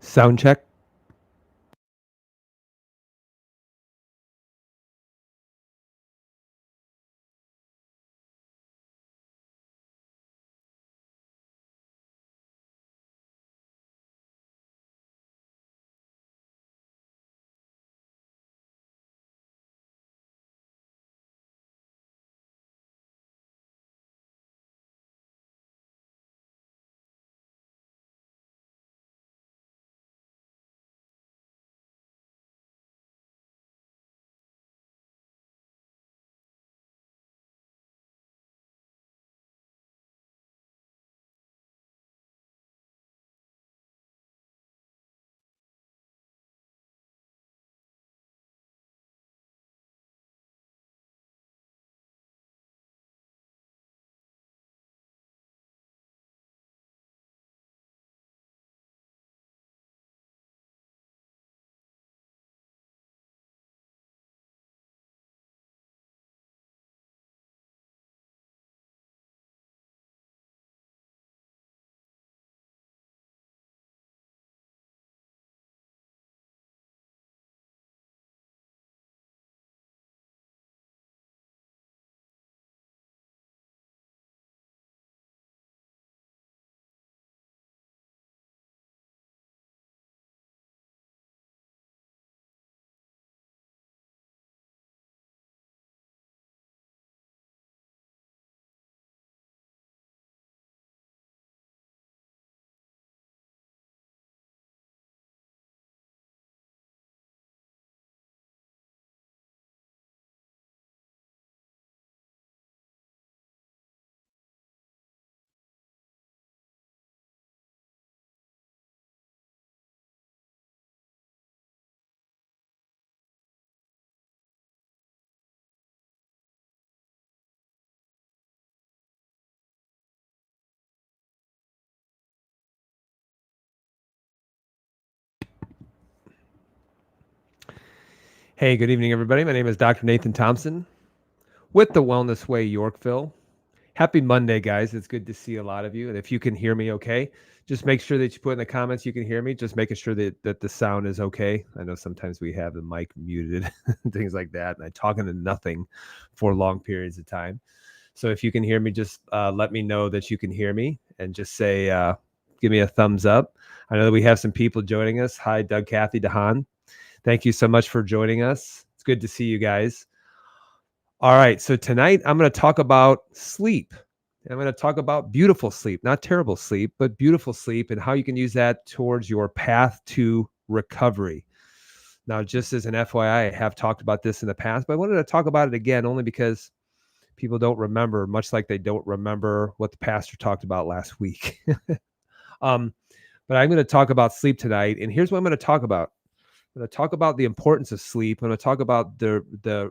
Sound check. Hey, good evening, everybody. My name is Dr. Nathan Thompson with the Wellness Way Yorkville. Happy Monday, guys. It's good to see a lot of you. And if you can hear me okay, just make sure that you put in the comments you can hear me. Just making sure that the sound is okay. I know sometimes we have the mic muted, things like that, and I talk into nothing for long periods of time. So if you can hear me, just let me know that you can hear me and just say, give me a thumbs up. I know that we have some people joining us. Hi, Doug, Kathy, Dahan. Thank you so much for joining us. It's good to see you guys. All right. So tonight I'm going to talk about sleep. I'm going to talk about beautiful sleep, not terrible sleep, but beautiful sleep and how you can use that towards your path to recovery. Now, just as an FYI, I have talked about this in the past, but I wanted to talk about it again only because people don't remember, much like they don't remember what the pastor talked about last week. um, but I'm going to talk about sleep tonight. And here's what I'm going to talk about. I'm going to talk about the importance of sleep. I'm going to talk about the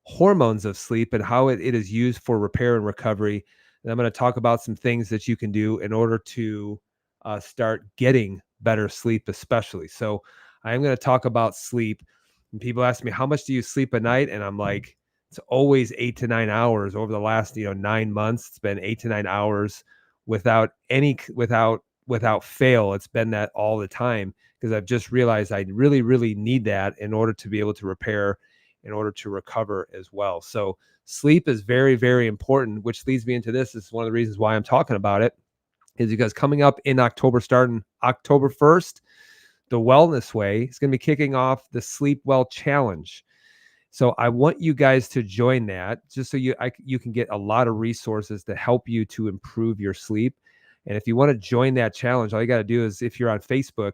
hormones of sleep and how it is used for repair and recovery. And I'm going to talk about some things that you can do in order to start getting better sleep, especially. So I'm going to talk about sleep. And people ask me, how much do you sleep a night? And I'm like, it's always 8 to 9 hours. Over the last 9 months, it's been 8 to 9 hours without fail. It's been that all the time because I've just realized I really, really need that in order to be able to repair, in order to recover as well. So sleep is very, very important, which leads me into this. This is one of the reasons why I'm talking about it, is because coming up in October, starting October 1st, the Wellness Way is going to be kicking off the Sleep Well Challenge. So I want you guys to join that just so you can get a lot of resources to help you to improve your sleep. And if you want to join that challenge, all you got to do is, if you're on Facebook,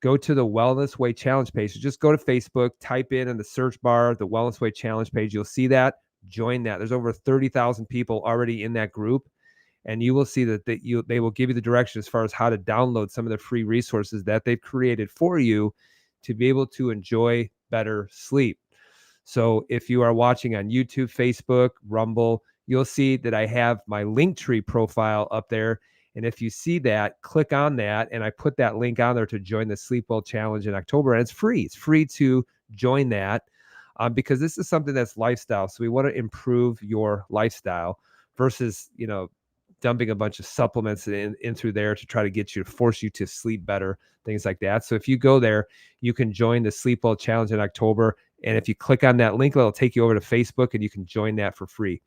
go to the Wellness Way Challenge page. So just go to Facebook, type in the search bar the Wellness Way Challenge page. You'll see that. Join that. There's over 30,000 people already in that group, and you will see that they will give you the direction as far as how to download some of the free resources that they've created for you to be able to enjoy better sleep. So if you are watching on YouTube, Facebook, Rumble, you'll see that I have my Linktree profile up there. And if you see that, click on that. And I put that link on there to join the Sleep Well Challenge in October. And it's free. It's free to join that because this is something that's lifestyle. So we want to improve your lifestyle versus, dumping a bunch of supplements in through there to try to get you to force you to sleep better, things like that. So if you go there, you can join the Sleep Well Challenge in October. And if you click on that link, it'll take you over to Facebook and you can join that for free.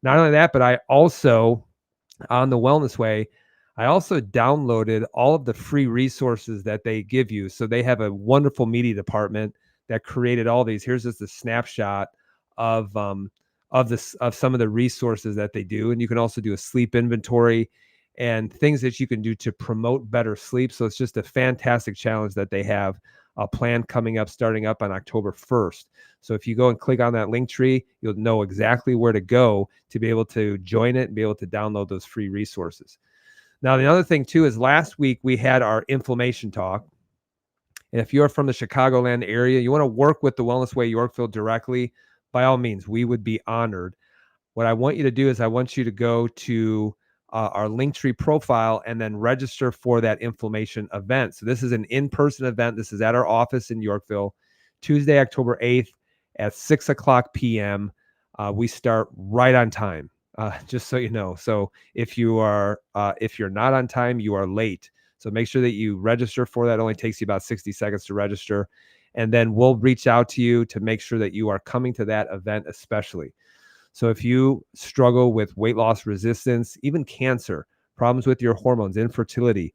Not only that, but I also, on the Wellness Way, I also downloaded all of the free resources that they give you. So they have a wonderful media department that created all these. Here's just a snapshot of some of the resources that they do. And you can also do a sleep inventory and things that you can do to promote better sleep. So it's just a fantastic challenge that they have a plan coming up, starting up on October 1st. So if you go and click on that link tree, you'll know exactly where to go to be able to join it and be able to download those free resources. Now, the other thing too is last week we had our inflammation talk. And if you're from the Chicagoland area, you want to work with the Wellness Way Yorkville directly, by all means, we would be honored. What I want you to do is I want you to go to our Linktree profile and then register for that inflammation event. So this is an in-person event. This is at our office in Yorkville, Tuesday, October 8th at 6:00 p.m. We start right on time, just so you know. So if you're not on time, you are late. So make sure that you register for that. It only takes you about 60 seconds to register. And then we'll reach out to you to make sure that you are coming to that event especially. So if you struggle with weight loss resistance, even cancer, problems with your hormones, infertility,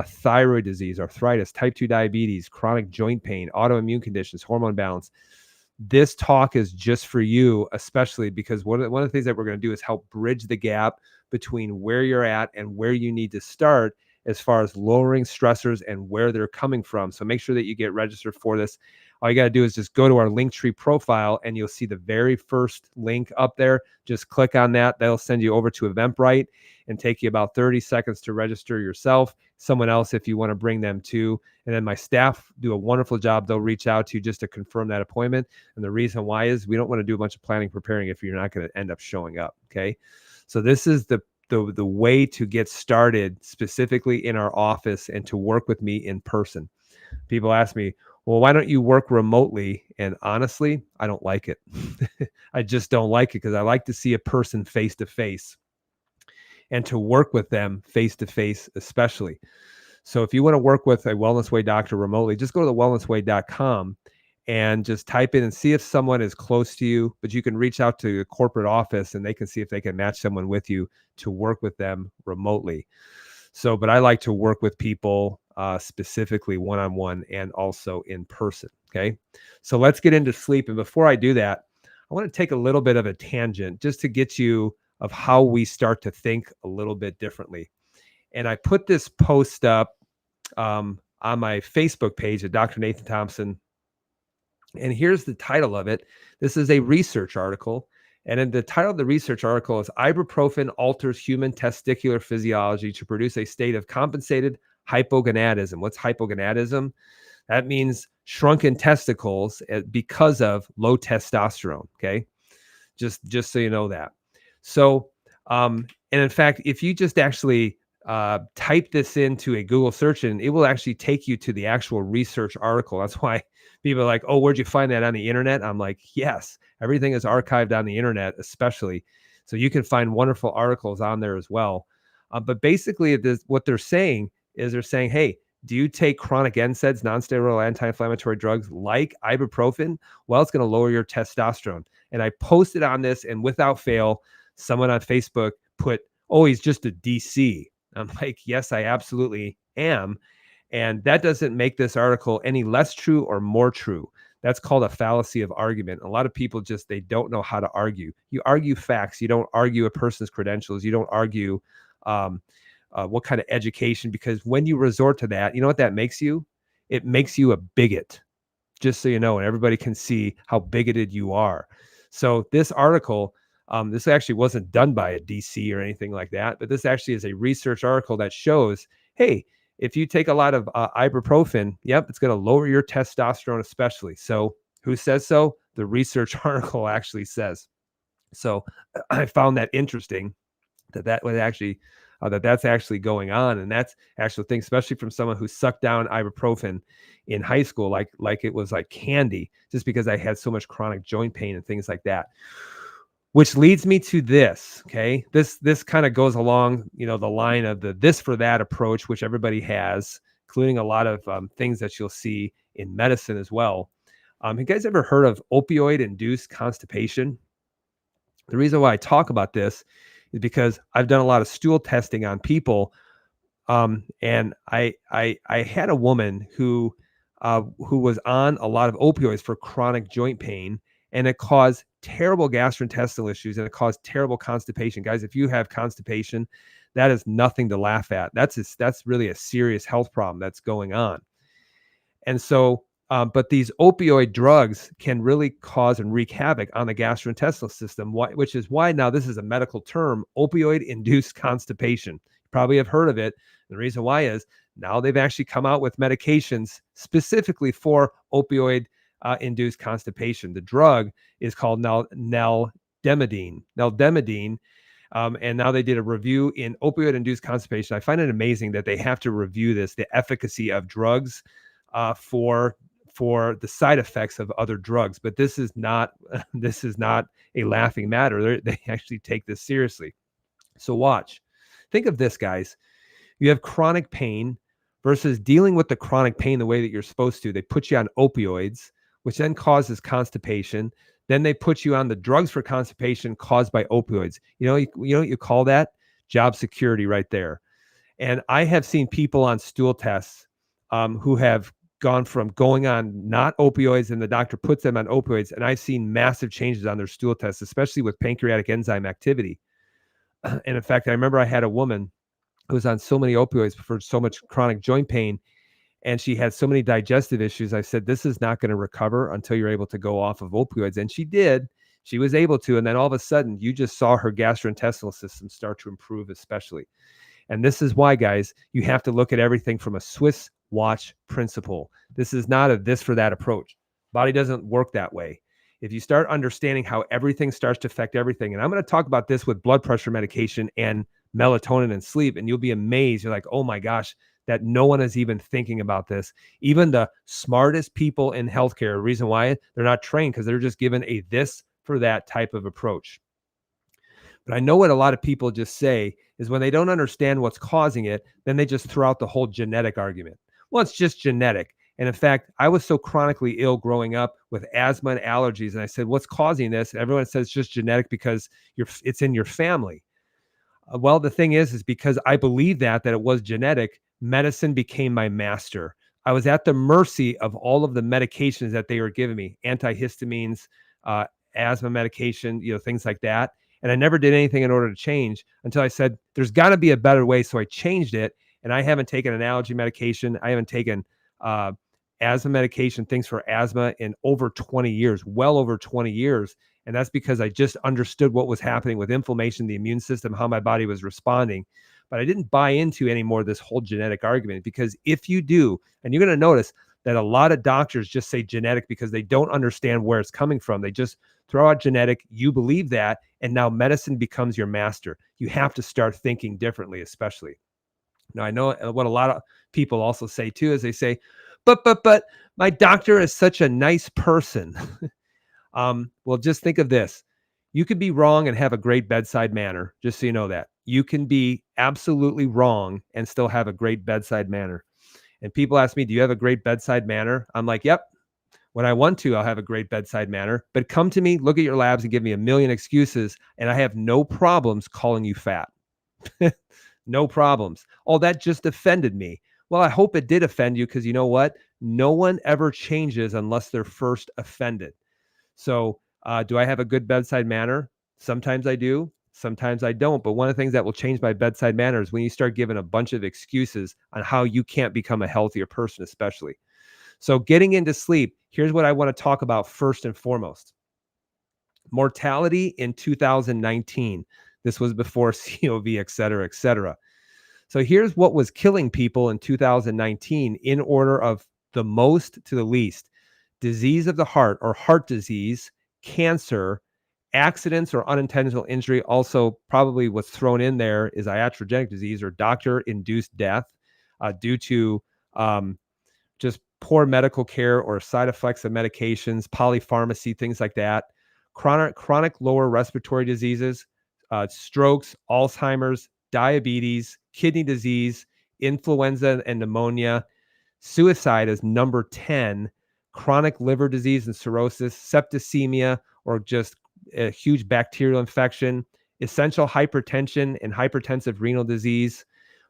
thyroid disease, arthritis, type 2 diabetes, chronic joint pain, autoimmune conditions, hormone balance, this talk is just for you, especially because one of the things that we're going to do is help bridge the gap between where you're at and where you need to start as far as lowering stressors and where they're coming from. So make sure that you get registered for this. All you got to do is just go to our Linktree profile and you'll see the very first link up there. Just click on that. That'll send you over to Eventbrite and take you about 30 seconds to register yourself, someone else if you want to bring them too. And then my staff do a wonderful job. They'll reach out to you just to confirm that appointment. And the reason why is we don't want to do a bunch of planning, preparing if you're not going to end up showing up. Okay. So this is the way to get started specifically in our office and to work with me in person. People ask me, well, why don't you work remotely? And honestly, I don't like it. I just don't like it because I like to see a person face to face and to work with them face to face, especially. So if you want to work with a Wellness Way doctor remotely, just go to thewellnessway.com and just type in and see if someone is close to you, but you can reach out to the corporate office and they can see if they can match someone with you to work with them remotely. So, but I like to work with people specifically one-on-one and also in person. Okay. So let's get into sleep. And before I do that, I want to take a little bit of a tangent just to get you of how we start to think a little bit differently. And I put this post up on my Facebook page at Dr. Nathan Thompson. And here's the title of it. This is a research article. And in the title of the research article is Ibuprofen alters human testicular physiology to produce a state of compensated hypogonadism. What's hypogonadism? That means shrunken testicles because of low testosterone. Okay. Just so you know that. So, and in fact, if you just actually type this into a Google search and it will actually take you to the actual research article. That's why people are like, oh, where'd you find that on the internet? I'm like, yes, everything is archived on the internet, especially. So you can find wonderful articles on there as well. But basically what they're saying is they're saying, hey, do you take chronic NSAIDs, non-steroidal anti-inflammatory drugs like ibuprofen? Well, it's going to lower your testosterone. And I posted on this and without fail, someone on Facebook put, oh, he's just a DC. I'm like, yes, I absolutely am. And that doesn't make this article any less true or more true. That's called a fallacy of argument. A lot of people they don't know how to argue. You argue facts. You don't argue a person's credentials. You don't argue what kind of education, because when you resort to that, you know what that makes you? It makes you a bigot, just so you know, and everybody can see how bigoted you are. So this article, this actually wasn't done by a DC or anything like that, but this actually is a research article that shows, hey, if you take a lot of ibuprofen, yep, it's going to lower your testosterone especially. So who says so? The research article actually says. So I found that interesting that was actually that's actually going on, and that's actual thing, especially from someone who sucked down ibuprofen in high school like it was like candy, just because I had so much chronic joint pain and things like that. which leads me to this. Okay. This kind of goes along, the line of the this for that approach, which everybody has, including a lot of things that you'll see in medicine as well. You guys ever heard of opioid induced constipation? The reason why I talk about this is because I've done a lot of stool testing on people. And I had a woman who was on a lot of opioids for chronic joint pain, and it caused terrible gastrointestinal issues, and it caused terrible constipation. Guys, if you have constipation, that is nothing to laugh at. That's really a serious health problem that's going on. And so, but these opioid drugs can really cause and wreak havoc on the gastrointestinal system, which is why now this is a medical term, opioid-induced constipation. You probably have heard of it. The reason why is now they've actually come out with medications specifically for opioid induced constipation. The drug is called nalmefene. And now they did a review in opioid-induced constipation. I find it amazing that they have to review the efficacy of drugs for the side effects of other drugs. But this is not a laughing matter. They actually take this seriously. So watch. Think of this, guys. You have chronic pain versus dealing with the chronic pain the way that you're supposed to. They put you on opioids, which then causes constipation. Then they put you on the drugs for constipation caused by opioids. You know what you call that? Job security right there. And I have seen people on stool tests who have gone from going on not opioids and the doctor puts them on opioids. And I've seen massive changes on their stool tests, especially with pancreatic enzyme activity. And in fact, I remember I had a woman who was on so many opioids for so much chronic joint pain, and she had so many digestive issues. I said, this is not going to recover until you're able to go off of opioids. And she did. She was able to. And then all of a sudden, you just saw her gastrointestinal system start to improve, especially. And this is why, guys, you have to look at everything from a Swiss watch principle. This is not a this for that approach. Body doesn't work that way. If you start understanding how everything starts to affect everything, and I'm going to talk about this with blood pressure medication and melatonin and sleep, and you'll be amazed. You're like, oh my gosh, that no one is even thinking about this. Even the smartest people in healthcare, reason why they're not trained, because they're just given a this for that type of approach. But I know what a lot of people just say is when they don't understand what's causing it, then they just throw out the whole genetic argument. Well, it's just genetic. And in fact, I was so chronically ill growing up with asthma and allergies. And I said, what's causing this? And everyone says it's just genetic because it's in your family. Well, the thing is because I believe that it was genetic, medicine became my master. I was at the mercy of all of the medications that they were giving me, antihistamines, asthma medication, things like that. And I never did anything in order to change until I said, there's got to be a better way. So I changed it. And I haven't taken an allergy medication. I haven't taken asthma medication, things for asthma in over 20 years, well over 20 years. And that's because I just understood what was happening with inflammation, the immune system, how my body was responding. But I didn't buy into anymore this whole genetic argument, because if you do, and you're going to notice that a lot of doctors just say genetic because they don't understand where it's coming from. They just throw out genetic. You believe that, and now medicine becomes your master. You have to start thinking differently, especially. Now, I know what a lot of people also say too, is they say, but my doctor is such a nice person. Well, just think of this. You could be wrong and have a great bedside manner, just so you know that. You can be absolutely wrong and still have a great bedside manner. And people ask me, do you have a great bedside manner? I'm like, yep. When I want to, I'll have a great bedside manner. But come to me, look at your labs, and give me a million excuses, and I have no problems calling you fat. No problems. Oh, that just offended me. Well, I hope it did offend you, because you know what? No one ever changes unless they're first offended. So do I have a good bedside manner? Sometimes I do. Sometimes I don't. But one of the things that will change my bedside manner is when you start giving a bunch of excuses on how you can't become a healthier person, especially. So getting into sleep, here's what I want to talk about first and foremost. Mortality in 2019. This was before COVID, et cetera, et cetera. So here's what was killing people in 2019 in order of the most to the least. Disease of the heart, or heart disease, cancer, accidents or unintentional injury. Also probably what's thrown in there is iatrogenic disease, or doctor-induced death due to just poor medical care or side effects of medications, polypharmacy, things like that. chronic lower respiratory diseases, strokes, Alzheimer's, diabetes, kidney disease, influenza and pneumonia. Suicide is number 10, chronic liver disease and cirrhosis, septicemia, or just a huge bacterial infection, essential hypertension and hypertensive renal disease,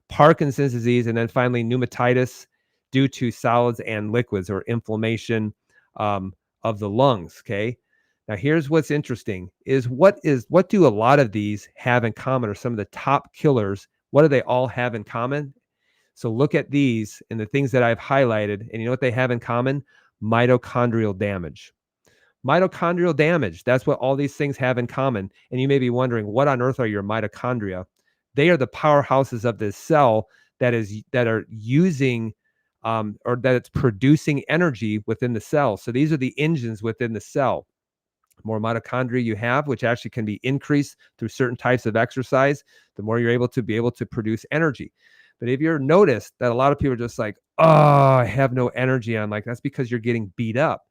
Parkinson's disease, and then finally pneumatitis due to solids and liquids or inflammation of the lungs. Okay. Now here's what's interesting is what do a lot of these have in common, or some of the top killers? What do they all have in common? So look at these and the things that I've highlighted, and you know what they have in common? Mitochondrial damage. Mitochondrial damage. That's what all these things have in common. And you may be wondering, what on earth are your mitochondria? They are the powerhouses of this cell that are using or that it's producing energy within the cell. So these are the engines within the cell. The more mitochondria you have, which actually can be increased through certain types of exercise, the more you're able to produce energy. But if you're noticed that a lot of people are just like, oh, I have no energy, I'm like, that's because you're getting beat up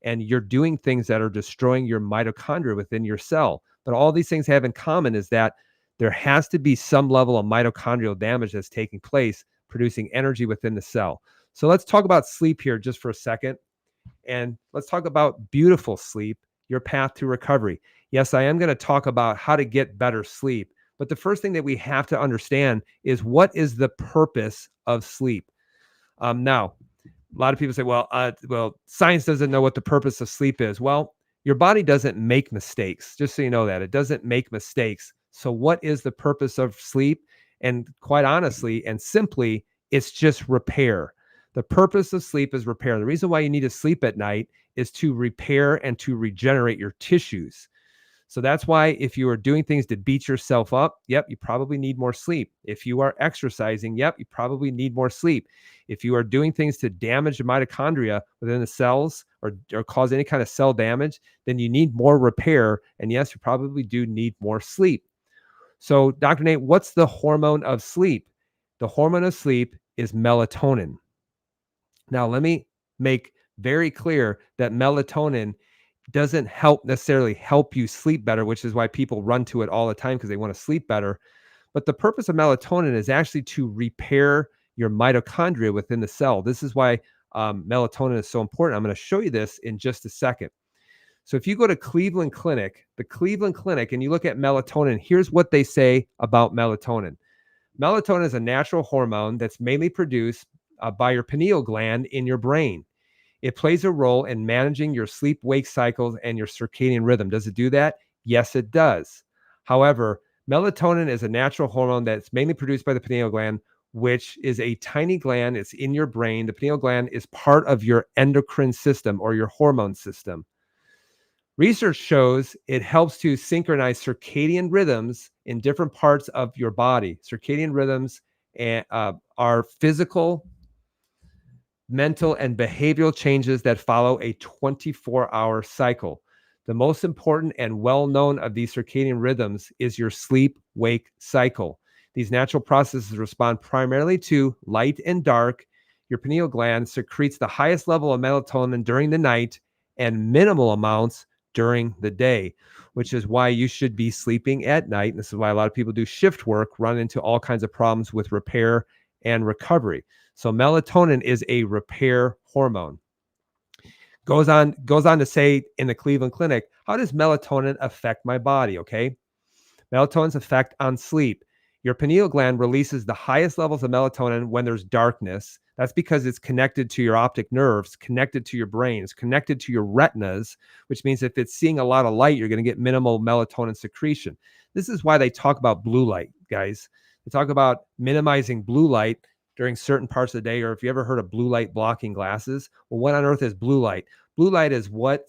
and you're doing things that are destroying your mitochondria within your cell. But all these things have in common is that there has to be some level of mitochondrial damage that's taking place, producing energy within the cell. So let's talk about sleep here just for a second. And let's talk about beautiful sleep, your path to recovery. Yes, I am going to talk about how to get better sleep. But the first thing that we have to understand is, what is the purpose of sleep? Now, a lot of people say, well, science doesn't know what the purpose of sleep is. Well, your body doesn't make mistakes, just so you know that. It doesn't make mistakes. So what is the purpose of sleep? And quite honestly and simply, it's just repair. The purpose of sleep is repair. The reason why you need to sleep at night is to repair and to regenerate your tissues. So that's why if you are doing things to beat yourself up, yep, you probably need more sleep. If you are exercising, yep, you probably need more sleep. If you are doing things to damage the mitochondria within the cells or cause any kind of cell damage, then you need more repair. And yes, you probably do need more sleep. So Dr. Nate, what's the hormone of sleep? The hormone of sleep is melatonin. Now, let me make very clear that melatonin doesn't necessarily help you sleep better, which is why people run to it all the time because they want to sleep better. But the purpose of melatonin is actually to repair your mitochondria within the cell. This is why melatonin is so important. I'm going to show you this in just a second. So if you go to Cleveland Clinic, and you look at melatonin, here's what they say about melatonin. Melatonin is a natural hormone that's mainly produced by your pineal gland in your brain. It plays a role in managing your sleep-wake cycles and your circadian rhythm. Does it do that? Yes, it does. However, melatonin is a natural hormone that's mainly produced by the pineal gland, which is a tiny gland. It's in your brain. The pineal gland is part of your endocrine system or your hormone system. Research shows it helps to synchronize circadian rhythms in different parts of your body. Circadian rhythms are physical, mental, and behavioral changes that follow a 24-hour cycle. The most important and well-known of these circadian rhythms is your sleep-wake cycle. These natural processes respond primarily to light and dark. Your pineal gland secretes the highest level of melatonin during the night and minimal amounts during the day, which is why you should be sleeping at night. And this is why a lot of people do shift work, run into all kinds of problems with repair and recovery. So melatonin is a repair hormone. Goes on to say in the Cleveland Clinic, how does melatonin affect my body? Okay. Melatonin's effect on sleep. Your pineal gland releases the highest levels of melatonin when there's darkness. That's because it's connected to your optic nerves, connected to your brain, it's connected to your retinas, which means if it's seeing a lot of light, you're going to get minimal melatonin secretion. This is why they talk about blue light, guys. They talk about minimizing blue light during certain parts of the day, or if you ever heard of blue light blocking glasses. Well, what on earth is blue light? Blue light is what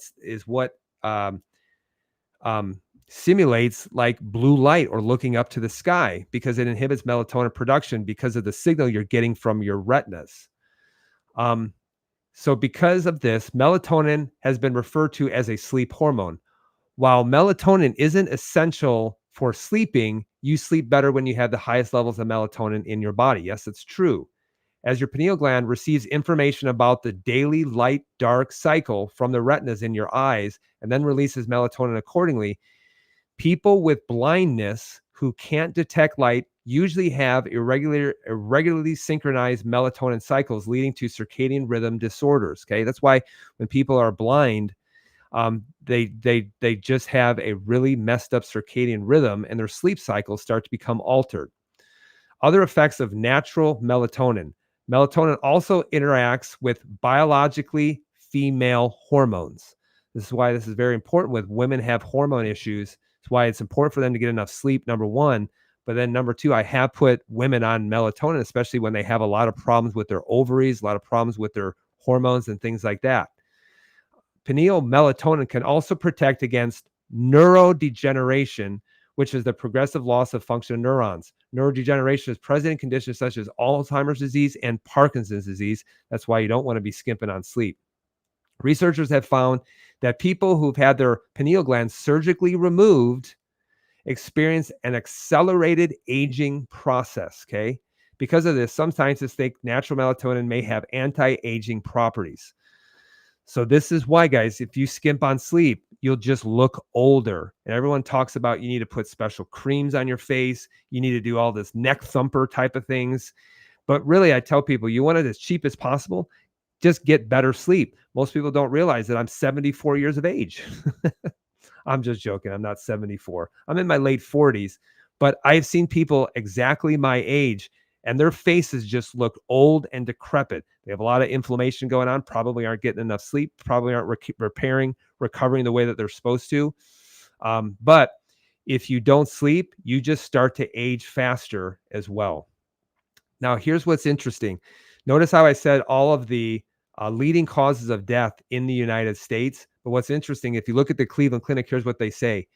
simulates like blue light or looking up to the sky, because it inhibits melatonin production because of the signal you're getting from your retinas. So because of this, melatonin has been referred to as a sleep hormone. While melatonin isn't essential for sleeping, you sleep better when you have the highest levels of melatonin in your body. Yes, it's true. as your pineal gland receives information about the daily light dark cycle from the retinas in your eyes and then releases melatonin accordingly, people with blindness who can't detect light usually have irregularly synchronized melatonin cycles, leading to circadian rhythm disorders. Okay, that's why when people are blind, they just have a really messed up circadian rhythm, and their sleep cycles start to become altered. Other effects of natural melatonin. Melatonin also interacts with biologically female hormones. This is why this is very important with women have hormone issues. It's why it's important for them to get enough sleep, number one. But then number two, I have put women on melatonin, especially when they have a lot of problems with their ovaries, a lot of problems with their hormones and things like that. Pineal melatonin can also protect against neurodegeneration, which is the progressive loss of function of neurons. Neurodegeneration is present in conditions such as Alzheimer's disease and Parkinson's disease. That's why you don't want to be skimping on sleep. Researchers have found that people who've had their pineal glands surgically removed experience an accelerated aging process. Okay. Because of this, some scientists think natural melatonin may have anti-aging properties. So this is why, guys, if you skimp on sleep, you'll just look older. And everyone talks about you need to put special creams on your face. You need to do all this neck thumper type of things. But really, I tell people, you want it as cheap as possible. Just get better sleep. Most people don't realize that I'm 74 years of age. I'm just joking. I'm not 74. I'm in my late 40s, but I've seen people exactly my age and their faces just look old and decrepit. They have a lot of inflammation going on, probably aren't getting enough sleep, probably aren't recovering the way that they're supposed to. But if you don't sleep, you just start to age faster as well. Now, here's what's interesting. Notice how I said all of the leading causes of death in the United States. But what's interesting, if you look at the Cleveland Clinic, here's what they say.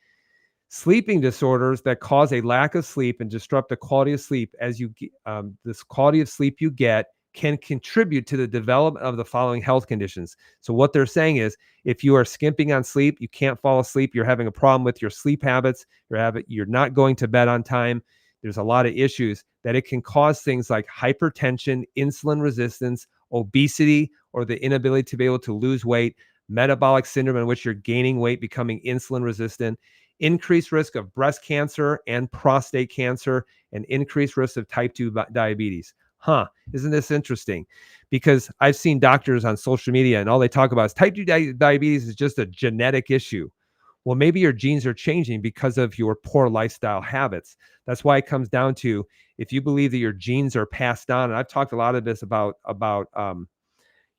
Sleeping disorders that cause a lack of sleep and disrupt the quality of sleep this quality of sleep you get can contribute to the development of the following health conditions. So what they're saying is if you are skimping on sleep, you can't fall asleep, you're having a problem with your sleep habits, you're not going to bed on time, there's a lot of issues that it can cause things like hypertension, insulin resistance, obesity, or the inability to be able to lose weight, metabolic syndrome in which you're gaining weight, becoming insulin resistant, increased risk of breast cancer and prostate cancer, and increased risk of type 2 diabetes. Isn't this interesting? Because I've seen doctors on social media and all they talk about is type 2 diabetes is just a genetic issue. Well, maybe your genes are changing because of your poor lifestyle habits. That's why it comes down to, if you believe that your genes are passed on, and I've talked a lot of this about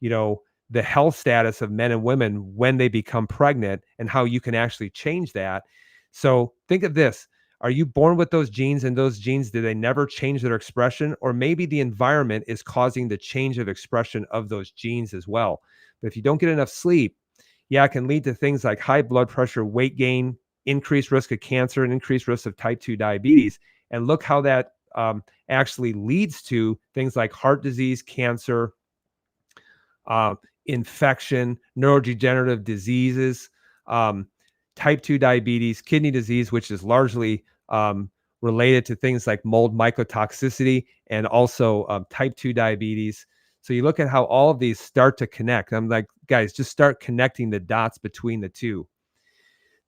the health status of men and women when they become pregnant and how you can actually change that. So think of this. Are you born with those genes, and those genes, do they never change their expression? Or maybe the environment is causing the change of expression of those genes as well. But if you don't get enough sleep, it can lead to things like high blood pressure, weight gain, increased risk of cancer, and increased risk of type 2 diabetes. And look how that actually leads to things like heart disease, cancer, infection, neurodegenerative diseases, type 2 diabetes, kidney disease, which is largely related to things like mold mycotoxicity, and also type 2 diabetes. So you look at how all of these start to connect. I'm like, guys, just start connecting the dots between the two.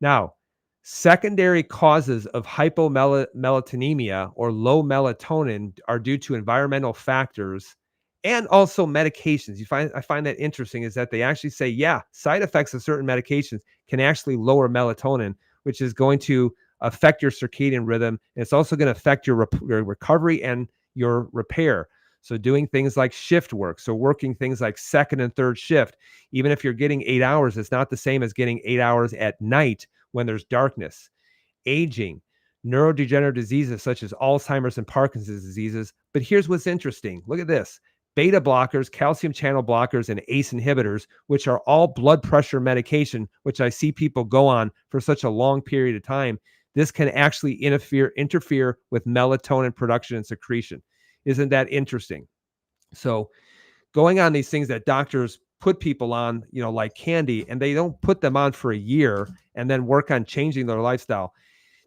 Now, secondary causes of hypomelatonemia or low melatonin are due to environmental factors and also medications. I find that interesting, is that they actually say, side effects of certain medications can actually lower melatonin, which is going to affect your circadian rhythm. And it's also going to affect your recovery and your repair. So doing things like shift work, so working things like second and third shift, even if you're getting 8 hours, it's not the same as getting 8 hours at night when there's darkness. Aging, neurodegenerative diseases such as Alzheimer's and Parkinson's diseases. But here's what's interesting. Look at this. Beta blockers, calcium channel blockers, and ACE inhibitors, which are all blood pressure medication, which I see people go on for such a long period of time. This can actually interfere with melatonin production and secretion. Isn't that interesting? So going on these things that doctors put people on, like candy, and they don't put them on for a year and then work on changing their lifestyle.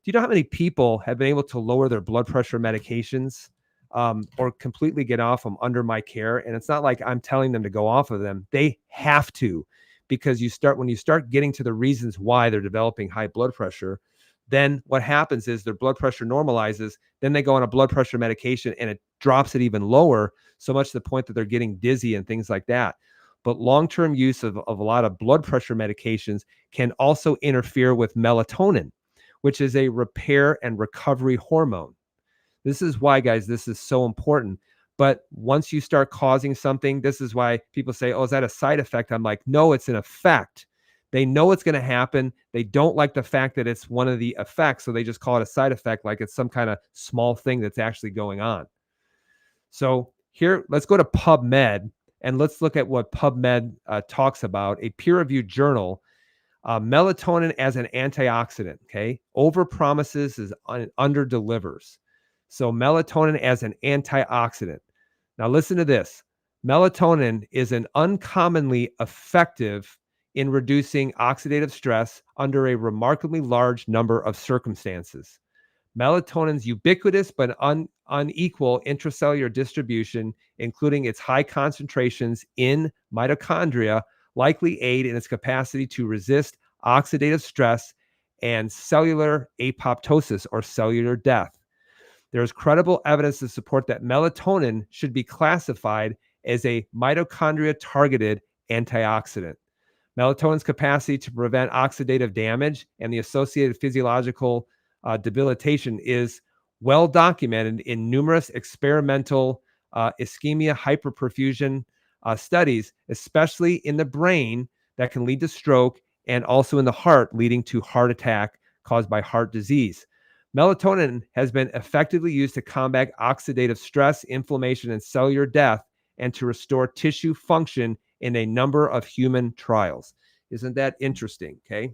Do you know how many people have been able to lower their blood pressure medications or completely get off them under my care. And it's not like I'm telling them to go off of them. They have to, because when you start getting to the reasons why they're developing high blood pressure, then what happens is their blood pressure normalizes. Then they go on a blood pressure medication and it drops it even lower, so much to the point that they're getting dizzy and things like that. But long-term use of a lot of blood pressure medications can also interfere with melatonin, which is a repair and recovery hormone. This is why, guys, this is so important. But once you start causing something, this is why people say, oh, is that a side effect? I'm like, no, it's an effect. They know it's going to happen. They don't like the fact that it's one of the effects. So they just call it a side effect, like it's some kind of small thing that's actually going on. So here, let's go to PubMed and let's look at what PubMed talks about. A peer-reviewed journal, melatonin as an antioxidant, okay? Over-promises is under-delivers. So melatonin as an antioxidant. Now listen to this. Melatonin is an uncommonly effective in reducing oxidative stress under a remarkably large number of circumstances. Melatonin's ubiquitous but unequal intracellular distribution, including its high concentrations in mitochondria, likely aid in its capacity to resist oxidative stress and cellular apoptosis, or cellular death. There is credible evidence to support that melatonin should be classified as a mitochondria-targeted antioxidant. Melatonin's capacity to prevent oxidative damage and the associated physiological debilitation is well documented in numerous experimental ischemia hyperperfusion studies, especially in the brain that can lead to stroke, and also in the heart, leading to heart attack caused by heart disease. Melatonin has been effectively used to combat oxidative stress, inflammation, and cellular death, and to restore tissue function in a number of human trials. Isn't that interesting? Okay.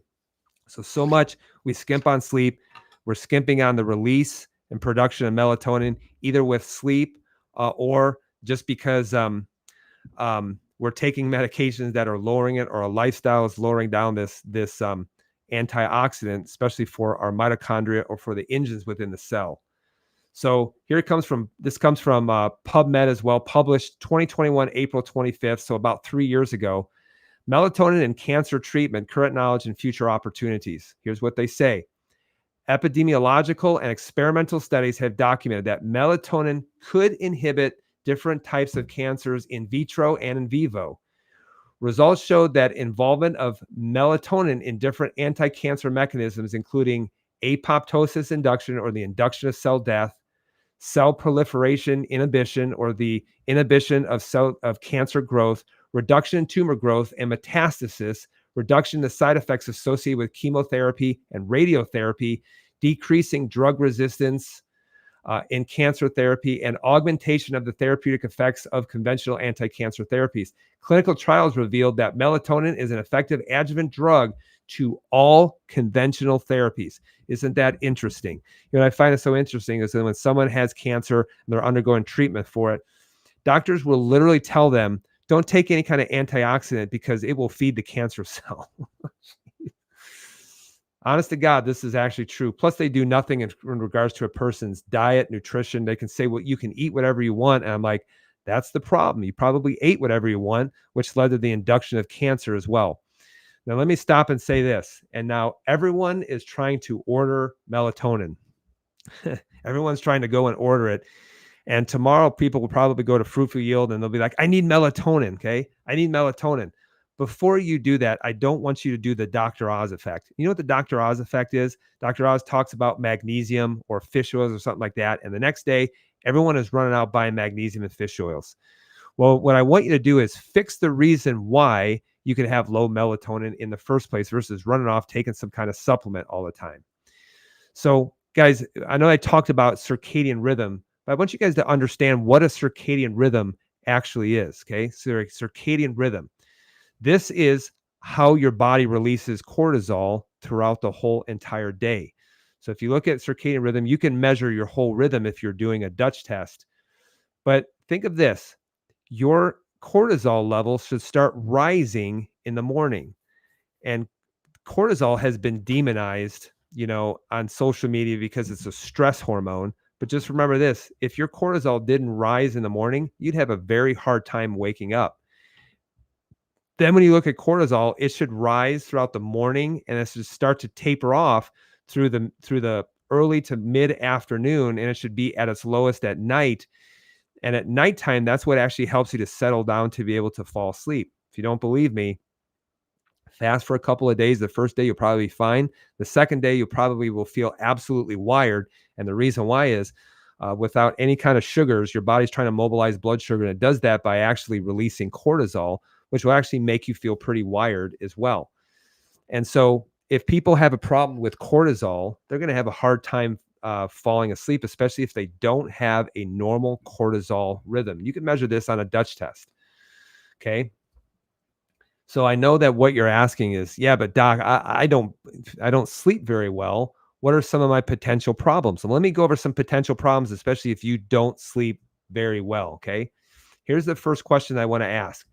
So much we skimp on sleep. We're skimping on the release and production of melatonin, either with sleep or just because we're taking medications that are lowering it, or a lifestyle is lowering down this antioxidant, especially for our mitochondria or for the engines within the cell. So here it comes from. This comes from PubMed as well, published 2021, April 25th. So about 3 years ago. Melatonin and cancer treatment, current knowledge and future opportunities. Here's what they say. Epidemiological and experimental studies have documented that melatonin could inhibit different types of cancers in vitro and in vivo. Results showed that involvement of melatonin in different anti-cancer mechanisms, including apoptosis induction, or the induction of cell death, cell proliferation inhibition, or the inhibition of cancer growth, reduction in tumor growth and metastasis, reduction in the side effects associated with chemotherapy and radiotherapy, decreasing drug resistance in cancer therapy, and augmentation of the therapeutic effects of conventional anti-cancer therapies. Clinical trials revealed that melatonin is an effective adjuvant drug to all conventional therapies. Isn't that interesting? You know, I find it so interesting is that when someone has cancer and they're undergoing treatment for it, doctors will literally tell them, don't take any kind of antioxidant because it will feed the cancer cell. Honest to God, this is actually true. Plus, they do nothing in regards to a person's diet, nutrition. They can say, well, you can eat whatever you want. And I'm like, that's the problem. You probably ate whatever you want, which led to the induction of cancer as well. Now, let me stop and say this. And now everyone is trying to order melatonin. Everyone's trying to go and order it. And tomorrow people will probably go to Fruitful Yield and they'll be like, I need melatonin. Okay. I need melatonin. Before you do that, I don't want you to do the Dr. Oz effect. You know what the Dr. Oz effect is? Dr. Oz talks about magnesium or fish oils or something like that. And the next day, everyone is running out buying magnesium and fish oils. Well, what I want you to do is fix the reason why you can have low melatonin in the first place versus running off taking some kind of supplement all the time. So, guys, I know I talked about circadian rhythm, but I want you guys to understand what a circadian rhythm actually is, okay? So circadian rhythm. This is how your body releases cortisol throughout the whole entire day. So if you look at circadian rhythm, you can measure your whole rhythm if you're doing a Dutch test. But think of this. Your cortisol levels should start rising in the morning. And cortisol has been demonized, you know, on social media because it's a stress hormone. But just remember this, if your cortisol didn't rise in the morning, you'd have a very hard time waking up. Then when you look at cortisol, it should rise throughout the morning and it should start to taper off through the early to mid afternoon, and it should be at its lowest at night. And at nighttime, that's what actually helps you to settle down to be able to fall asleep. If you don't believe me, fast for a couple of days. The first day, you'll probably be fine. The second day, you probably will feel absolutely wired. And the reason why is without any kind of sugars, your body's trying to mobilize blood sugar. And it does that by actually releasing cortisol, which will actually make you feel pretty wired as well. And so if people have a problem with cortisol, they're going to have a hard time falling asleep, especially if they don't have a normal cortisol rhythm. You can measure this on a Dutch test. Okay. So I know that what you're asking is, yeah, but doc, I don't sleep very well. What are some of my potential problems? So let me go over some potential problems, especially if you don't sleep very well. Okay. Here's the first question I want to ask.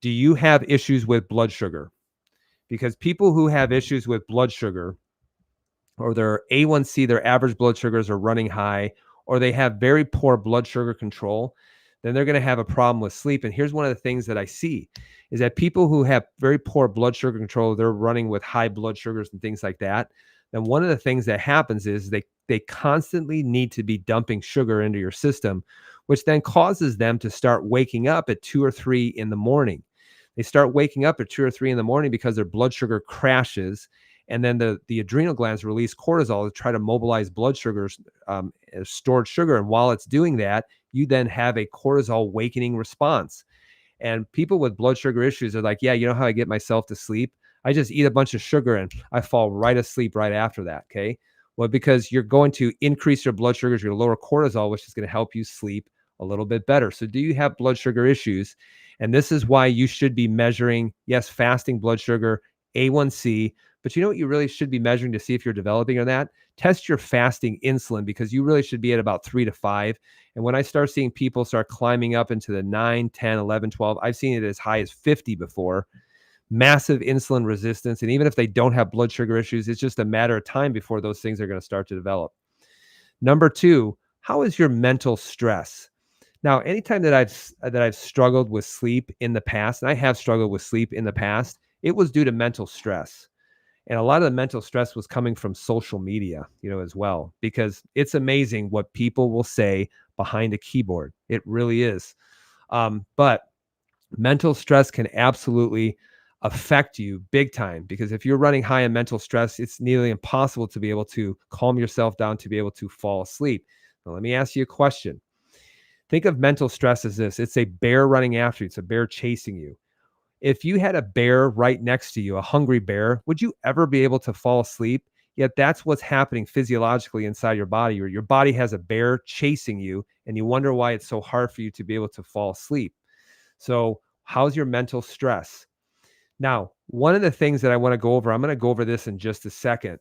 Do you have issues with blood sugar? Because people who have issues with blood sugar, or their A1C, their average blood sugars are running high, or they have very poor blood sugar control, then they're going to have a problem with sleep. And here's one of the things that I see is that people who have very poor blood sugar control, they're running with high blood sugars and things like that. Then one of the things that happens is they constantly need to be dumping sugar into your system, which then causes them to start waking up at 2 or 3 in the morning. They start waking up at 2 or 3 in the morning because their blood sugar crashes, and then the adrenal glands release cortisol to try to mobilize blood sugars, as stored sugar. And while it's doing that, you then have a cortisol awakening response. And people with blood sugar issues are like, yeah, you know how I get myself to sleep? I just eat a bunch of sugar and I fall right asleep right after that. Okay. Well, because you're going to increase your blood sugars, you're going to lower cortisol, which is going to help you sleep a little bit better. So do you have blood sugar issues? And this is why you should be measuring, yes, fasting blood sugar, A1C, but you know what you really should be measuring to see if you're developing on that? Test your fasting insulin, because you really should be at about 3 to 5. And when I start seeing people start climbing up into the 9, 10, 11, 12, I've seen it as high as 50 before. Massive insulin resistance. And even if they don't have blood sugar issues, it's just a matter of time before those things are going to start to develop. Number 2, how is your mental stress? Now, anytime that I've struggled with sleep in the past, and I have struggled with sleep in the past, it was due to mental stress. And a lot of the mental stress was coming from social media, as well, because it's amazing what people will say behind a keyboard. It really is. But mental stress can absolutely affect you big time, because if you're running high in mental stress, it's nearly impossible to be able to calm yourself down to be able to fall asleep. Now, let me ask you a question. Think of mental stress as this. It's a bear running after you. It's a bear chasing you. If you had a bear right next to you, a hungry bear, would you ever be able to fall asleep? Yet that's what's happening physiologically inside your body. Your body has a bear chasing you, and you wonder why it's so hard for you to be able to fall asleep. So how's your mental stress? Now, one of the things that I want to go over, I'm going to go over this in just a second,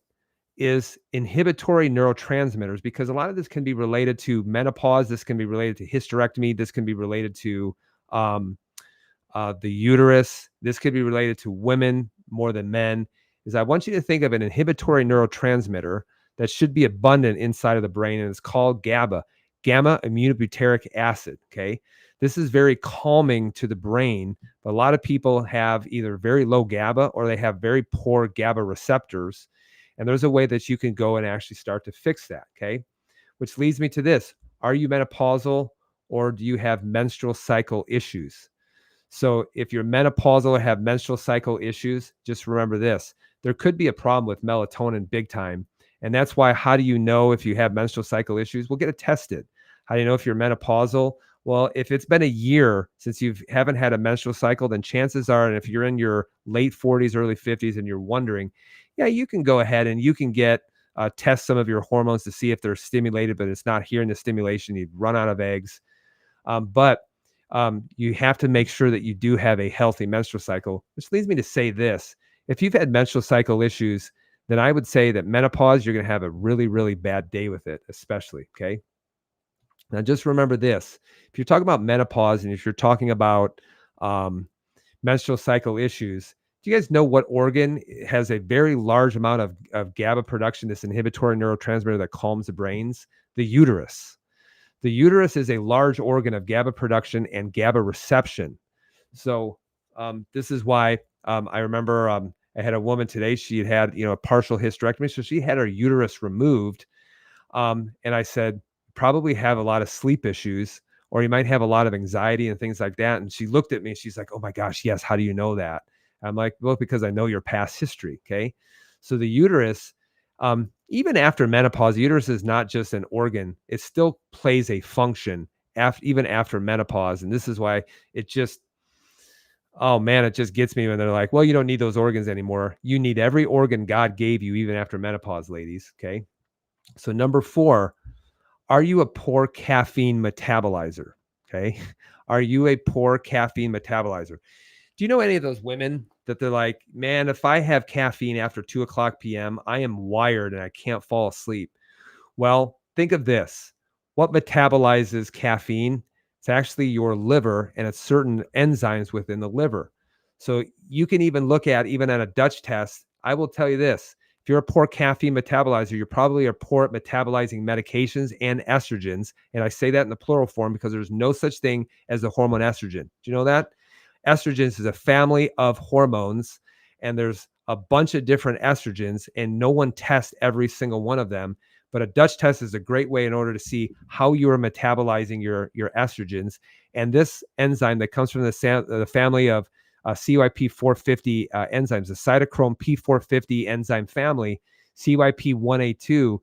is inhibitory neurotransmitters, because a lot of this can be related to menopause. This can be related to hysterectomy. This can be related to the uterus. This could be related to women more than men. Is I want you to think of an inhibitory neurotransmitter that should be abundant inside of the brain, and it's called GABA, gamma aminobutyric acid. Okay. This is very calming to the brain, but a lot of people have either very low GABA or they have very poor GABA receptors. And there's a way that you can go and actually start to fix that. Okay. Which leads me to this. Are you menopausal, or do you have menstrual cycle issues? So if you're menopausal or have menstrual cycle issues, just remember this. There could be a problem with melatonin big time. And that's why, how do you know if you have menstrual cycle issues? We'll get it tested. How do you know if you're menopausal? Well, if it's been a year since you haven't had a menstrual cycle, then chances are, and if you're in your late 40s, early 50s, and you're wondering, yeah, you can go ahead and you can get test some of your hormones to see if they're stimulated, but it's not hearing the stimulation. You'd run out of eggs. But you have to make sure that you do have a healthy menstrual cycle, which leads me to say this. If you've had menstrual cycle issues, then I would say that menopause, you're going to have a really, really bad day with it, especially. Okay. Now, just remember this. If you're talking about menopause and if you're talking about menstrual cycle issues, do you guys know what organ has a very large amount of GABA production, this inhibitory neurotransmitter that calms the brains? the uterus. The uterus is a large organ of GABA production and GABA reception. So this is why I remember I had a woman today. She had a partial hysterectomy, so she had her uterus removed. And I said, probably have a lot of sleep issues, or you might have a lot of anxiety and things like that. And she looked at me and she's like, "Oh my gosh, yes. How do you know that?" I'm like, "Well, because I know your past history." Okay. So the uterus, even after menopause, the uterus is not just an organ, it still plays a function even after menopause. And this is why it just, oh man, it just gets me when they're like, "Well, you don't need those organs anymore." You need every organ God gave you, even after menopause, ladies. Okay. So number 4, are you a poor caffeine metabolizer? Okay. Are you a poor caffeine metabolizer? Do you know any of those women that they're like, "Man, if I have caffeine after 2 o'clock p.m., I am wired and I can't fall asleep." Well, think of this. What metabolizes caffeine? It's actually your liver, and it's certain enzymes within the liver. So you can even look at, even at a Dutch test, I will tell you this. If you're a poor caffeine metabolizer, you're probably a poor at metabolizing medications and estrogens. And I say that in the plural form because there's no such thing as the hormone estrogen. Do you know that? Estrogens is a family of hormones, and there's a bunch of different estrogens, and no one tests every single one of them. But a Dutch test is a great way in order to see how you are metabolizing your estrogens. And this enzyme that comes from the family of CYP450 enzymes, the cytochrome P450 enzyme family, CYP1A2,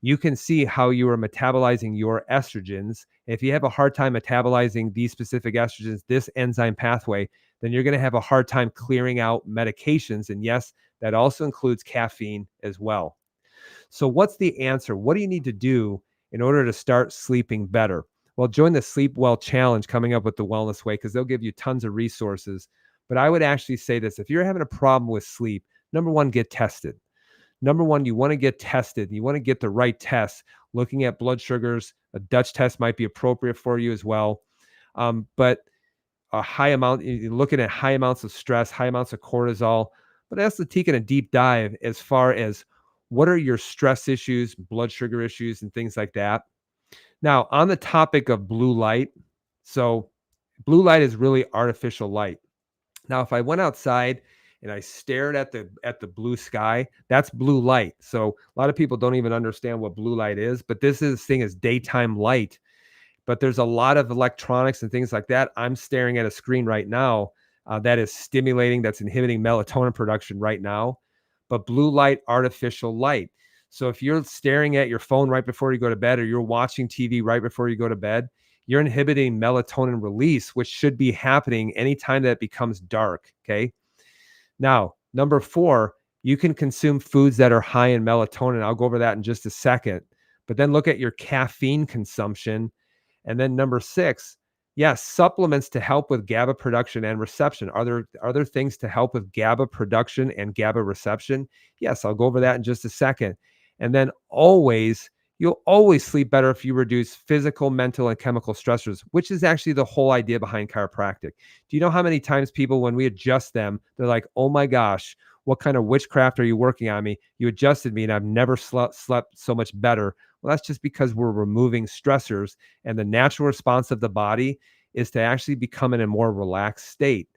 you can see how you are metabolizing your estrogens. If you have a hard time metabolizing these specific estrogens, this enzyme pathway, then you're going to have a hard time clearing out medications. And yes, that also includes caffeine as well. So what's the answer? What do you need to do in order to start sleeping better? Well, join the Sleep Well Challenge coming up with the Wellness Way, because they'll give you tons of resources. But I would actually say this: if you're having a problem with sleep, number 1, get tested. Number 1, you want to get tested. You want to get the right tests. Looking at blood sugars, a Dutch test might be appropriate for you as well. But a high amount, you're looking at high amounts of stress, high amounts of cortisol. But that's taking a deep dive as far as what are your stress issues, blood sugar issues, and things like that. Now, on the topic of blue light, so blue light is really artificial light. Now, if I went outside and I stared at the blue sky, that's blue light. So a lot of people don't even understand what blue light is, but this thing is daytime light. But there's a lot of electronics and things like that. I'm staring at a screen right now that is stimulating, that's inhibiting melatonin production right now. But blue light, artificial light. So if you're staring at your phone right before you go to bed, or you're watching TV right before you go to bed, you're inhibiting melatonin release, which should be happening anytime that it becomes dark. Okay. Now, number 4, you can consume foods that are high in melatonin. I'll go over that in just a second. But then look at your caffeine consumption. And then number 6, yes, supplements to help with GABA production and reception. Are there things to help with GABA production and GABA reception? Yes, I'll go over that in just a second. And then you'll always sleep better if you reduce physical, mental, and chemical stressors, which is actually the whole idea behind chiropractic. Do you know how many times people, when we adjust them, they're like, "Oh my gosh, what kind of witchcraft are you working on me? You adjusted me and I've never slept so much better." Well, that's just because we're removing stressors, and the natural response of the body is to actually become in a more relaxed state.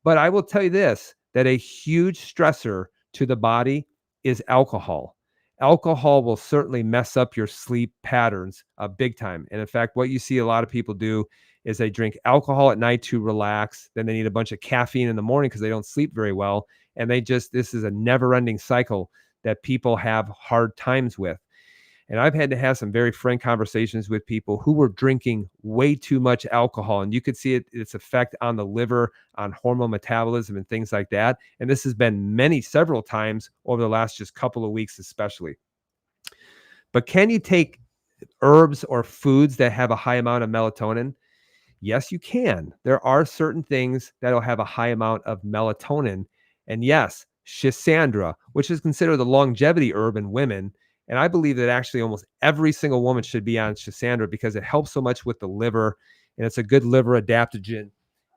But I will tell you this, that a huge stressor to the body is alcohol. Alcohol will certainly mess up your sleep patterns big time. And in fact, what you see a lot of people do is they drink alcohol at night to relax. Then they need a bunch of caffeine in the morning because they don't sleep very well. And this is a never ending cycle that people have hard times with. And I've had to have some very frank conversations with people who were drinking way too much alcohol. And you could see its effect on the liver, on hormone metabolism, and things like that. And this has been several times over the last just couple of weeks, especially. But can you take herbs or foods that have a high amount of melatonin? Yes, you can. There are certain things that will have a high amount of melatonin. And yes, Schisandra, which is considered the longevity herb in women. And I believe that actually almost every single woman should be on Schisandra because it helps so much with the liver, and it's a good liver adaptogen.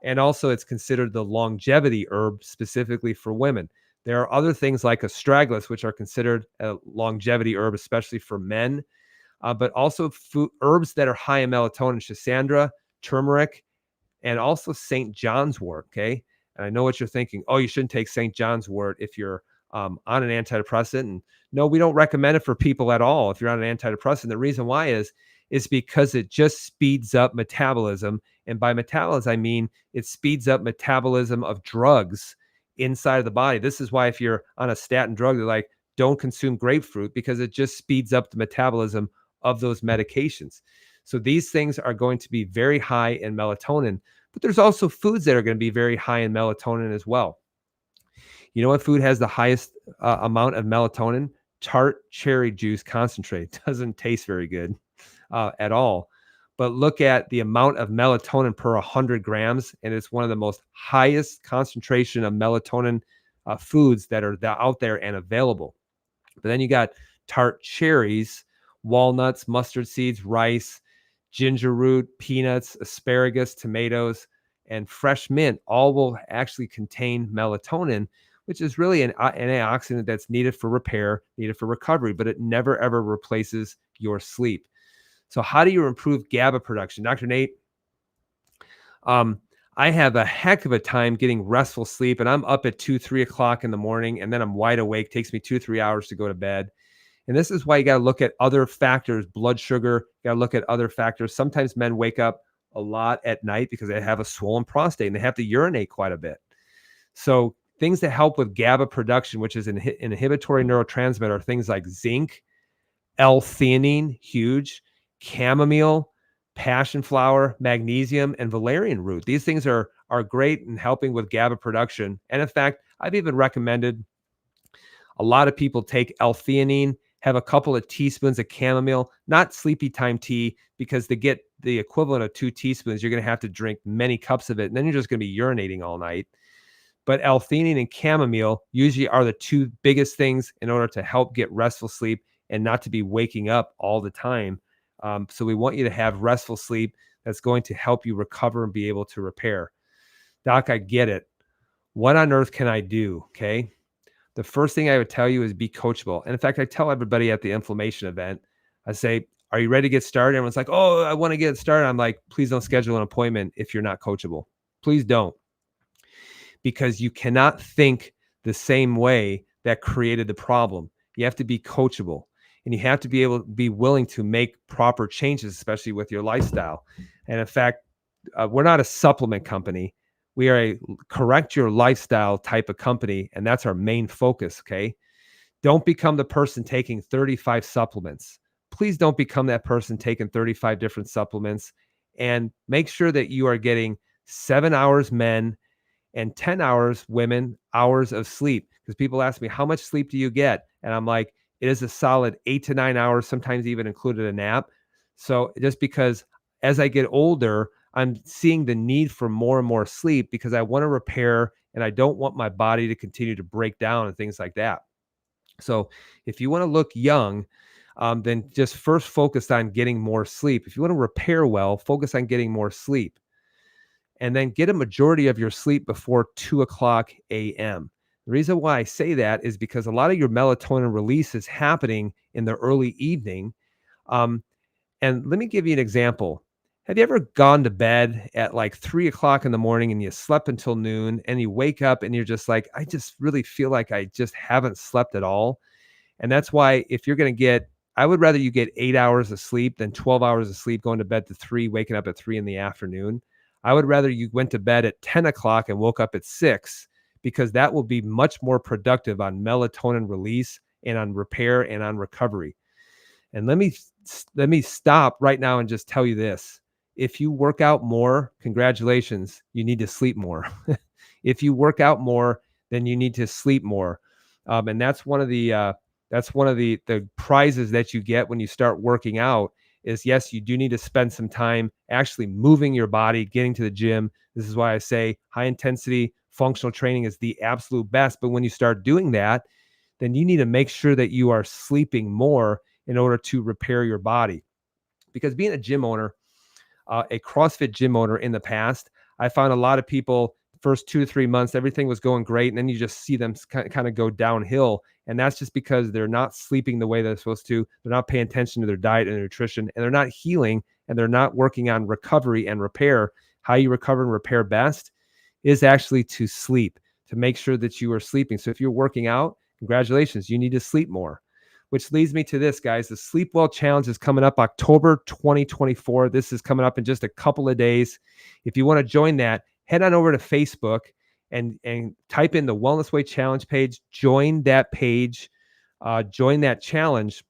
And also it's considered the longevity herb specifically for women. There are other things like astragalus, which are considered a longevity herb, especially for men. but also herbs that are high in melatonin, schisandra, turmeric, and also St. John's wort. Okay. And I know what you're thinking. Oh, you shouldn't take St. John's wort if you're on an antidepressant. And no, we don't recommend it for people at all if you're on an antidepressant. The reason why is because it just speeds up metabolism. And by metabolism, I mean it speeds up metabolism of drugs inside of the body. This is why if you're on a statin drug, they're like, don't consume grapefruit because it just speeds up the metabolism of those medications. So these things are going to be very high in melatonin, but there's also foods that are going to be very high in melatonin as well. You know what food has the highest amount of melatonin? Tart cherry juice concentrate. Doesn't taste very good at all. But look at the amount of melatonin per 100 grams, and it's one of the most highest concentration of melatonin foods that are out there and available. But then you got tart cherries, walnuts, mustard seeds, rice, ginger root, peanuts, asparagus, tomatoes, and fresh mint all will actually contain melatonin, which is really an antioxidant that's needed for repair, needed for recovery, but it never ever replaces your sleep. So how do you improve GABA production? Dr. Nate, I have a heck of a time getting restful sleep, and I'm up at 2, 3 o'clock in the morning, and then I'm wide awake. It takes me 2, 3 hours to go to bed. And this is why you got to look at other factors, blood sugar, you got to look at other factors. Sometimes men wake up a lot at night because they have a swollen prostate and they have to urinate quite a bit. So things that help with GABA production, which is an inhibitory neurotransmitter, are things like zinc, L-theanine, huge, chamomile, passion flower, magnesium, and valerian root. These things are great in helping with GABA production. And in fact, I've even recommended a lot of people take L-theanine, have a couple of teaspoons of chamomile, not sleepy time tea, because to get the equivalent of 2 teaspoons, you're going to have to drink many cups of it, and then you're just going to be urinating all night. But L-theanine and chamomile usually are the 2 biggest things in order to help get restful sleep and not to be waking up all the time. So we want you to have restful sleep that's going to help you recover and be able to repair. Doc, I get it. What on earth can I do? Okay. The first thing I would tell you is be coachable. And in fact, I tell everybody at the inflammation event, I say, are you ready to get started? Everyone's like, oh, I want to get started. I'm like, please don't schedule an appointment if you're not coachable. Please don't. Because you cannot think the same way that created the problem. You have to be coachable, and you have to be willing to make proper changes, especially with your lifestyle. And in fact, we're not a supplement company. We are a correct your lifestyle type of company, and that's our main focus, okay? Don't become the person taking 35 supplements. Please don't become that person taking 35 different supplements, and make sure that you are getting 7 hours men and 10 hours women hours of sleep. Because people ask me, how much sleep do you get? And I'm like, it is a solid 8 to 9 hours, sometimes even included a nap. So just because as I get older, I'm seeing the need for more and more sleep because I want to repair and I don't want my body to continue to break down and things like that. So if you want to look young, then just first focus on getting more sleep. If you want to repair well, focus on getting more sleep. And then get a majority of your sleep before 2 o'clock a.m. The reason why I say that is because a lot of your melatonin release is happening in the early evening. And let me give you an example. Have you ever gone to bed at like 3 o'clock in the morning and you slept until noon and you wake up and you're just like, I just really feel like I just haven't slept at all. And that's why if you're going to I would rather you get 8 hours of sleep than 12 hours of sleep, going to bed to 3, waking up at 3 in the afternoon. I would rather you went to bed at 10 o'clock and woke up at 6, because that will be much more productive on melatonin release and on repair and on recovery. And let me stop right now and just tell you this. If you work out more, congratulations, you need to sleep more. If you work out more, then you need to sleep more. And that's one of the prizes that you get when you start working out is, yes, you do need to spend some time actually moving your body, getting to the gym. This is why I say high intensity functional training is the absolute best. But when you start doing that, then you need to make sure that you are sleeping more in order to repair your body. Because being a gym owner, a CrossFit gym owner in the past, I found a lot of people first 2 to 3 months, everything was going great. And then you just see them kind of go downhill. And that's just because they're not sleeping the way they're supposed to. They're not paying attention to their diet and nutrition, and they're not healing, and they're not working on recovery and repair. How you recover and repair best is actually to sleep, to make sure that you are sleeping. So if you're working out, congratulations, you need to sleep more. Which leads me to this, guys. The Sleep Well Challenge is coming up October 2024. This is coming up in just a couple of days. If you want to join that, head on over to Facebook and type in the Wellness Way Challenge page. Join that page, join that challenge,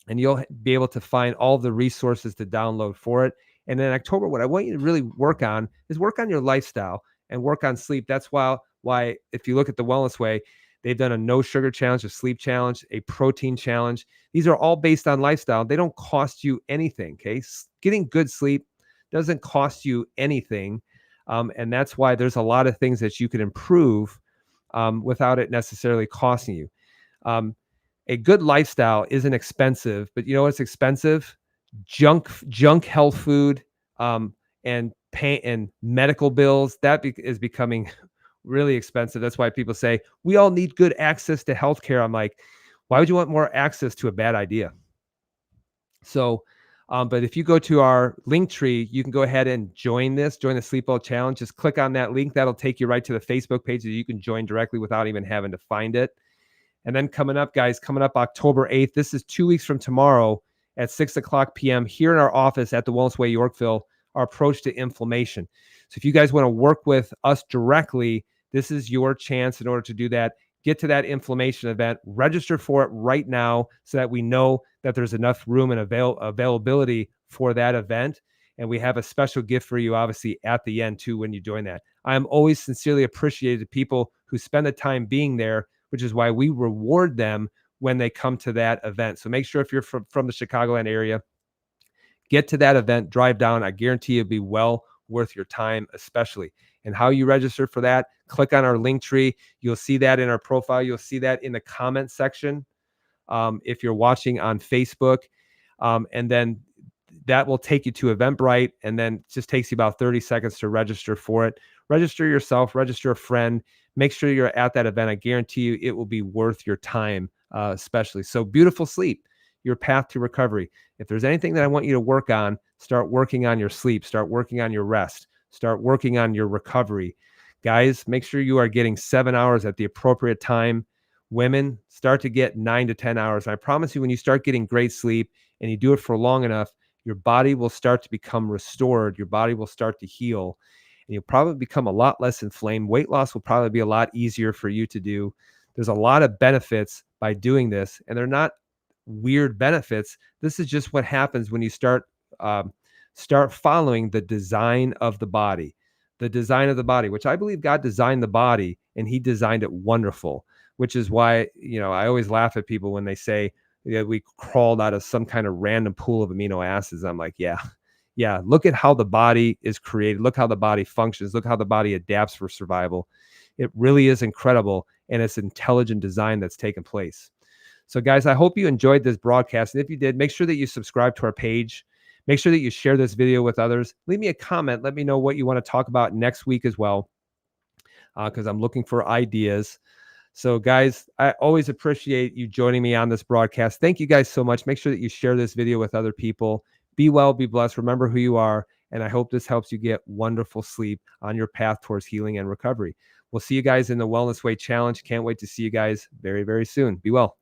and you'll be able to find all the resources to download for it. And in October, what I want you to really work on is work on your lifestyle and work on sleep. That's why if you look at the Wellness Way, they've done a no sugar challenge, a sleep challenge, a protein challenge. These are all based on lifestyle. They don't cost you anything. Okay. Getting good sleep doesn't cost you anything. And that's why there's a lot of things that you can improve without it necessarily costing you. A good lifestyle isn't expensive, but you know what's expensive? Junk health food, and pain and medical bills. That is becoming really expensive. That's why people say we all need good access to healthcare. I'm like, why would you want more access to a bad idea? So, but if you go to our link tree, you can go ahead and join the Sleep Well Challenge. Just click on that link. That'll take you right to the Facebook page that you can join directly without even having to find it. And then coming up, guys, October 8th, this is 2 weeks from tomorrow at 6:00 p.m. here in our office at the Wellness Way Yorkville, our approach to inflammation. So if you guys want to work with us directly, this is your chance in order to do that. Get to that inflammation event, register for it right now so that we know that there's enough room and availability for that event. And we have a special gift for you, obviously, at the end, too, when you join that. I am always sincerely appreciated people who spend the time being there, which is why we reward them when they come to that event. So make sure if you're from the Chicagoland area, get to that event, drive down. I guarantee it'll be well worth your time, especially. And how you register for that, click on our link tree. You'll see that in our profile. You'll see that in the comment section if you're watching on Facebook. And then that will take you to Eventbrite, and then it just takes you about 30 seconds to register for it. Register yourself, register a friend. Make sure you're at that event. I guarantee you it will be worth your time, especially. So beautiful sleep, your path to recovery. If there's anything that I want you to work on, start working on your sleep, start working on your rest, start working on your recovery. Guys, make sure you are getting 7 hours at the appropriate time. Women, start to get 9 to 10 hours. And I promise you, when you start getting great sleep and you do it for long enough, your body will start to become restored. Your body will start to heal, and you'll probably become a lot less inflamed. Weight loss will probably be a lot easier for you to do. There's a lot of benefits by doing this, and they're not weird benefits. This is just what happens when you start following the design of the body. The design of the body, which I believe God designed the body, and he designed it wonderful, which is why, I always laugh at people when they say, we crawled out of some kind of random pool of amino acids. I'm like, yeah, look at how the body is created. Look how the body functions. Look how the body adapts for survival. It really is incredible, and it's intelligent design that's taken place. So guys, I hope you enjoyed this broadcast. And if you did, make sure that you subscribe to our page. Make sure that you share this video with others. Leave me a comment. Let me know what you want to talk about next week as well, because I'm looking for ideas. So guys, I always appreciate you joining me on this broadcast. Thank you guys so much. Make sure that you share this video with other people. Be well, be blessed. Remember who you are. And I hope this helps you get wonderful sleep on your path towards healing and recovery. We'll see you guys in the Wellness Way Challenge. Can't wait to see you guys very, very soon. Be well.